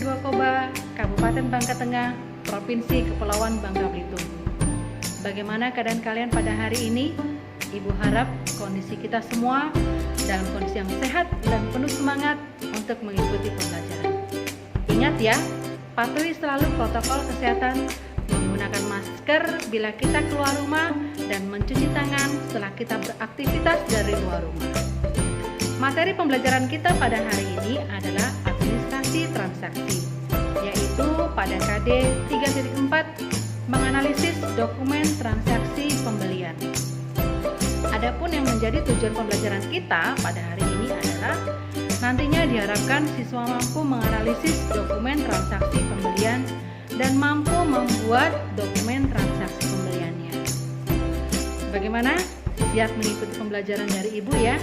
Dua Koba, Kabupaten Bangka Tengah, Provinsi Kepulauan Bangka Belitung. Bagaimana keadaan kalian pada hari ini? Ibu harap kondisi kita semua dalam kondisi yang sehat dan penuh semangat untuk mengikuti pembelajaran. Ingat ya, patuhi selalu protokol kesehatan, menggunakan masker bila kita keluar rumah, dan mencuci tangan setelah kita beraktivitas dari luar rumah. Materi pembelajaran kita pada hari ini adalah administrasi transaksi, yaitu pada KD 3.4 menganalisis dokumen transaksi pembelian. Adapun yang menjadi tujuan pembelajaran kita pada hari ini adalah nantinya diharapkan siswa mampu menganalisis dokumen transaksi pembelian dan mampu membuat dokumen transaksi pembeliannya. Bagaimana? Siap mengikuti pembelajaran dari Ibu ya?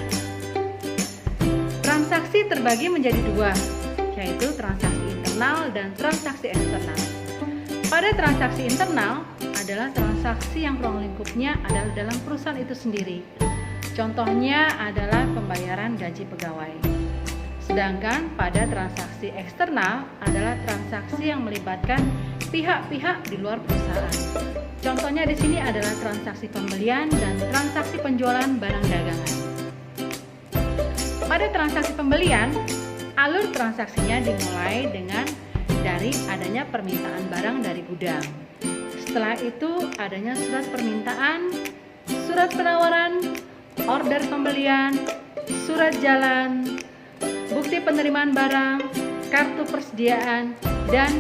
Transaksi terbagi menjadi dua, yaitu transaksi internal dan transaksi eksternal. Pada transaksi internal adalah transaksi yang ruang lingkupnya adalah dalam perusahaan itu sendiri. Contohnya adalah pembayaran gaji pegawai. Sedangkan pada transaksi eksternal adalah transaksi yang melibatkan pihak-pihak di luar perusahaan. Contohnya di sini adalah transaksi pembelian dan transaksi penjualan barang dagangan. Pada transaksi pembelian, alur transaksinya dimulai dari adanya permintaan barang dari gudang. Setelah itu adanya surat permintaan, surat penawaran, order pembelian, surat jalan, bukti penerimaan barang, kartu persediaan, dan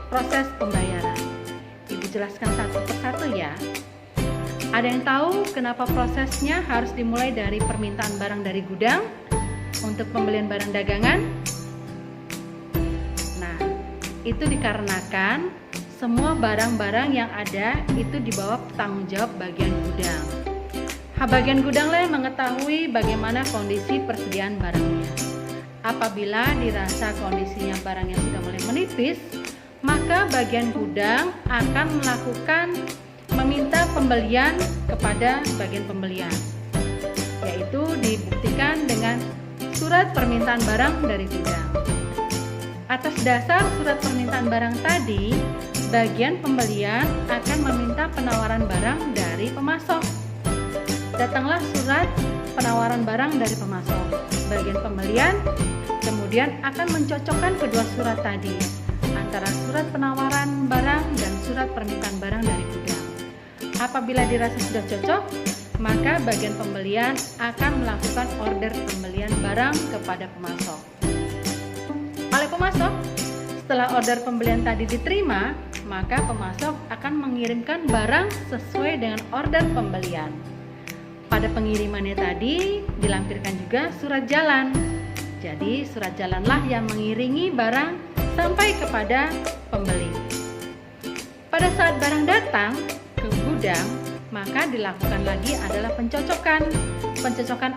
proses pembayaran. Ibu jelaskan satu persatu ya. Ada yang tahu kenapa prosesnya harus dimulai dari permintaan barang dari gudang untuk pembelian barang dagangan? Nah, itu dikarenakan semua barang-barang yang ada itu di bawah tanggung jawab bagian gudang. Bagian gudang lah yang mengetahui bagaimana kondisi persediaan barangnya. Apabila dirasa kondisinya barangnya sudah mulai menipis, maka bagian gudang akan meminta pembelian kepada bagian pembelian, yaitu dibuktikan dengan surat permintaan barang dari gudang. Atas dasar surat permintaan barang tadi, bagian pembelian akan meminta penawaran barang dari pemasok. Datanglah surat penawaran barang dari pemasok. Bagian pembelian kemudian akan mencocokkan kedua surat tadi, antara surat penawaran barang dan surat permintaan barang dari gudang. Apabila dirasa sudah cocok, maka bagian pembelian akan melakukan order pembelian barang kepada pemasok. Oleh pemasok, setelah order pembelian tadi diterima, maka pemasok akan mengirimkan barang sesuai dengan order pembelian. Pada pengirimannya tadi dilampirkan juga surat jalan. Jadi surat jalanlah yang mengiringi barang sampai kepada pembeli. Pada saat barang datang ke gudang, maka dilakukan lagi adalah pencocokan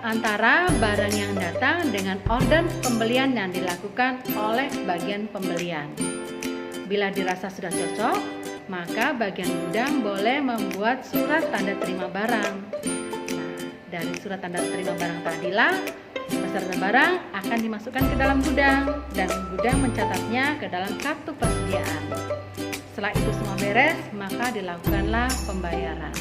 antara barang yang datang dengan order pembelian yang dilakukan oleh bagian pembelian. Bila dirasa sudah cocok, maka bagian gudang boleh membuat surat tanda terima barang. Nah, dari surat tanda terima barang tadilah beserta barang akan dimasukkan ke dalam gudang dan gudang mencatatnya ke dalam kartu persediaan. Setelah itu semua beres, maka dilakukanlah pembayaran.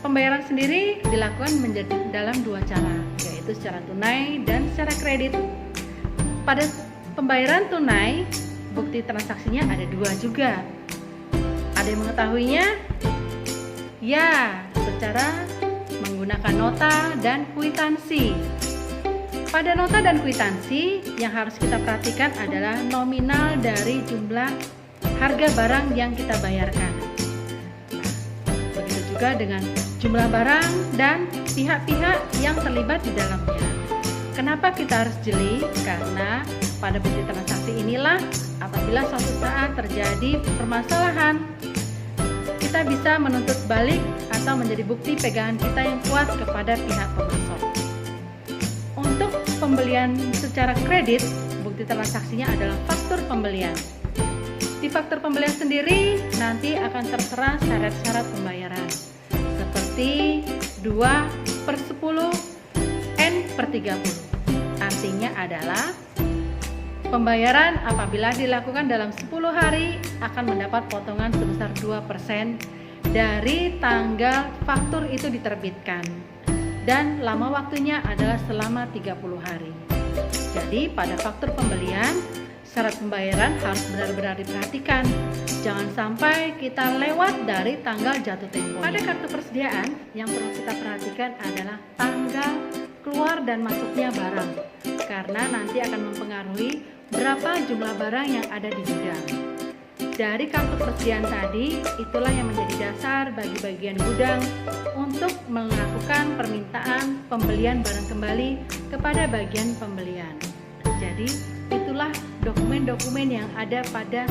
Pembayaran sendiri dilakukan menjadi dalam dua cara, yaitu secara tunai dan secara kredit. Pada pembayaran tunai, bukti transaksinya ada dua juga. Ada yang mengetahuinya? Ya, secara menggunakan nota dan kwitansi. Pada nota dan kwitansi, yang harus kita perhatikan adalah nominal dari jumlah harga barang yang kita bayarkan. Begitu juga dengan jumlah barang dan pihak-pihak yang terlibat di dalamnya. Kenapa kita harus jeli? Karena pada bukti transaksi inilah apabila suatu saat terjadi permasalahan, kita bisa menuntut balik atau menjadi bukti pegangan kita yang kuat kepada pihak pemasok. Untuk pembelian secara kredit, bukti transaksinya adalah faktur pembelian. Di faktur pembelian sendiri nanti akan tertera syarat-syarat pembayaran seperti 2/10 N/30. Artinya adalah Pembayaran apabila dilakukan dalam 10 hari akan mendapat potongan sebesar 2% dari tanggal faktur itu diterbitkan. Dan lama waktunya adalah selama 30 hari. Jadi pada faktur pembelian, syarat pembayaran harus benar-benar diperhatikan. Jangan sampai kita lewat dari tanggal jatuh tempo. Pada kartu persediaan, yang perlu kita perhatikan adalah tanggal keluar dan masuknya barang, karena nanti akan mempengaruhi berapa jumlah barang yang ada di gudang. Dari kartu persediaan tadi, itulah yang menjadi dasar bagi bagian gudang untuk melakukan permintaan pembelian barang kembali kepada bagian pembelian. Jadi, itulah dokumen-dokumen yang ada pada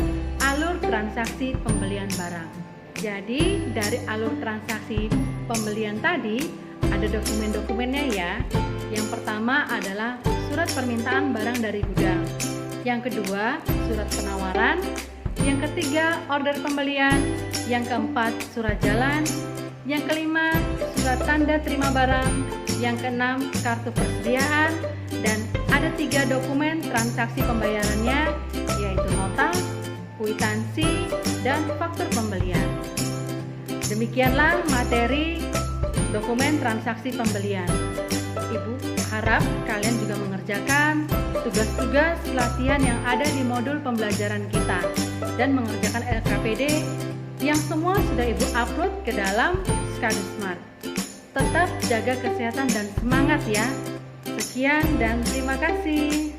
alur transaksi pembelian barang. Jadi, dari alur transaksi pembelian tadi, ada dokumen-dokumennya ya. Yang pertama adalah surat permintaan barang dari gudang. Yang kedua, surat penawaran. Yang ketiga, order pembelian. Yang keempat, surat jalan. Yang kelima, surat tanda terima barang. Yang keenam, kartu persediaan. Dan ada 3 dokumen transaksi pembayarannya, yaitu nota, kwitansi, dan faktur pembelian. Demikianlah materi dokumen transaksi pembelian. Ibu harap kalian juga mengerjakan tugas-tugas latihan yang ada di modul pembelajaran kita dan mengerjakan LKPD yang semua sudah Ibu upload ke dalam SkaduSmart. Tetap jaga kesehatan dan semangat ya. Sekian dan terima kasih.